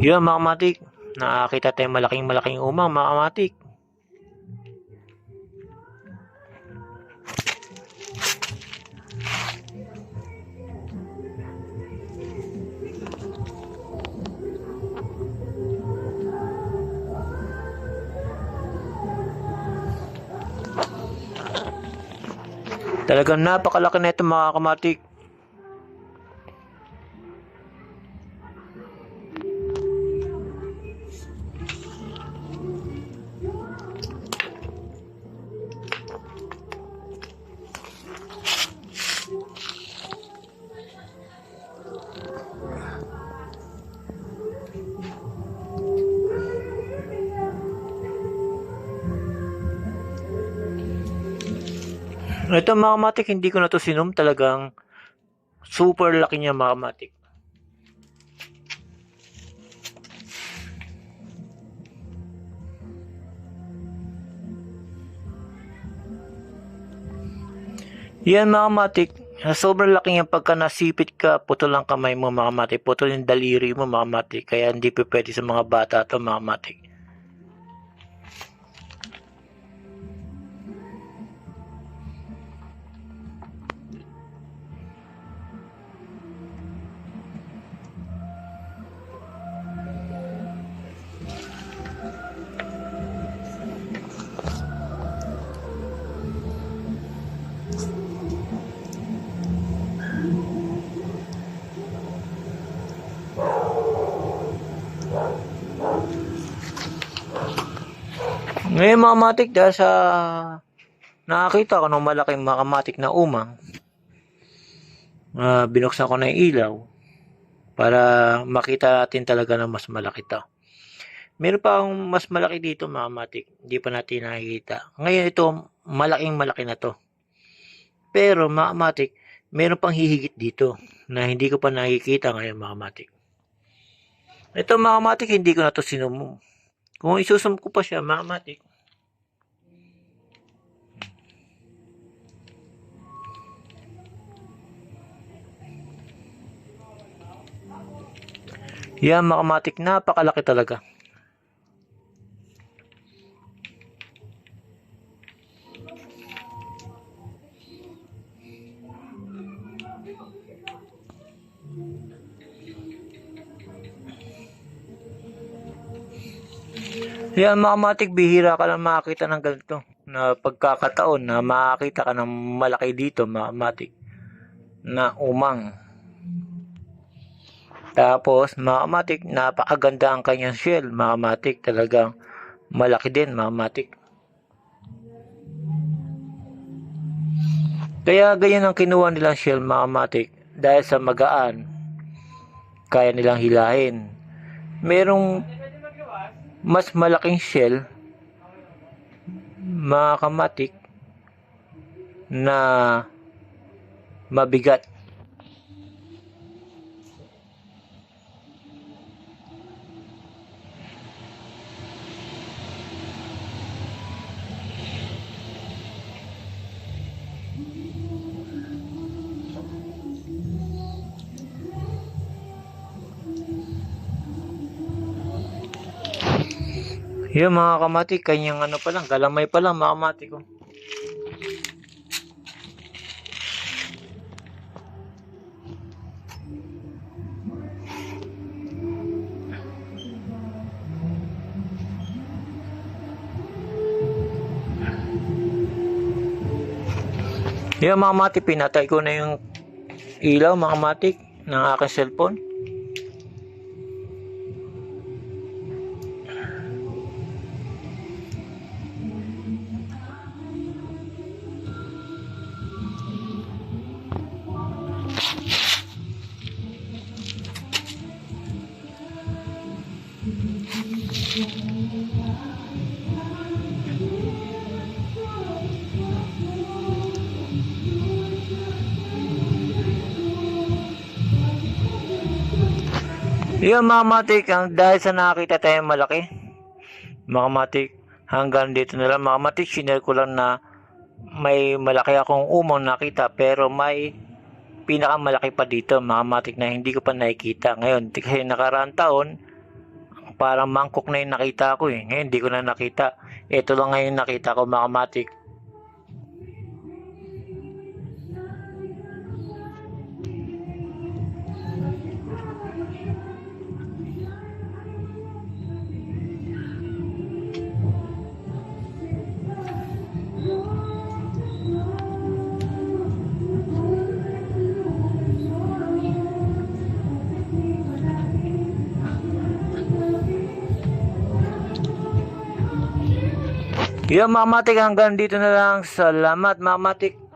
Yun mga kamatik, nakakita tayong malaking umang mga kamatik. Talagang napakalaki na ito mga kamatik. Ito mga kamatik, hindi ko na to sinom, talagang super laki niya mga kamatik. Yan mga kamatik, sobrang laki niya pagka nasipit ka, putol ang kamay mo mga kamatik, putol yung daliri mo mga kamatik, kaya hindi pa pwede sa mga bata to mga kamatik. Ngayon mga kamatik, dahil sa nakakita ko ng malaking mga kamatik na umang, binuksan ko na yung ilaw para makita natin talaga na mas malaki to. Meron pa akong mas malaki dito mga kamatik, hindi pa natin nakikita. Ngayon ito, malaking malaki na to. Pero mga kamatik, meron pang hihigit dito na hindi ko pa nakikita ngayon mga kamatik. Ito mga kamatik, hindi ko na to sinum. Kung isusum ko pa siya mga kamatik, yan mga kamatik, napakalaki talaga. Yan mga kamatik, bihira ka lang makakita ng ganito na pagkakataon na makakita ka ng malaki dito mga kamatik na umang. Tapos mga kamatik, napakaganda ang kanyang shell mga kamatik, talagang malaki din mga kamatik. Kaya ganyan ang kinuha nilang shell mga kamatik, dahil sa magaan, kaya nilang hilahin. Merong mas malaking shell mga kamatik na mabigat. Yung mga kamatik, kanyang ano pa lang, galamay pa lang mga kamatik ko. Yung mga kamatik, pinatay ko na yung ilaw mga kamatik ng aking cellphone. Yung mga kamatik, dahil sa nakakita tayong malaki, mga kamatik, hanggang dito na lang mga kamatik. Sinare ko lang na may malaki akong umang nakita, pero may pinakamalaki pa dito mga kamatik na hindi ko pa nakikita ngayon. Kasi nakaraang taon, parang mangkok na yung nakita ko eh. Ngayon, hindi ko na nakita. Ito lang ngayon nakita ko, mga kamatik. Yan mga kamatik, hanggang dito na lang. Salamat mga kamatik.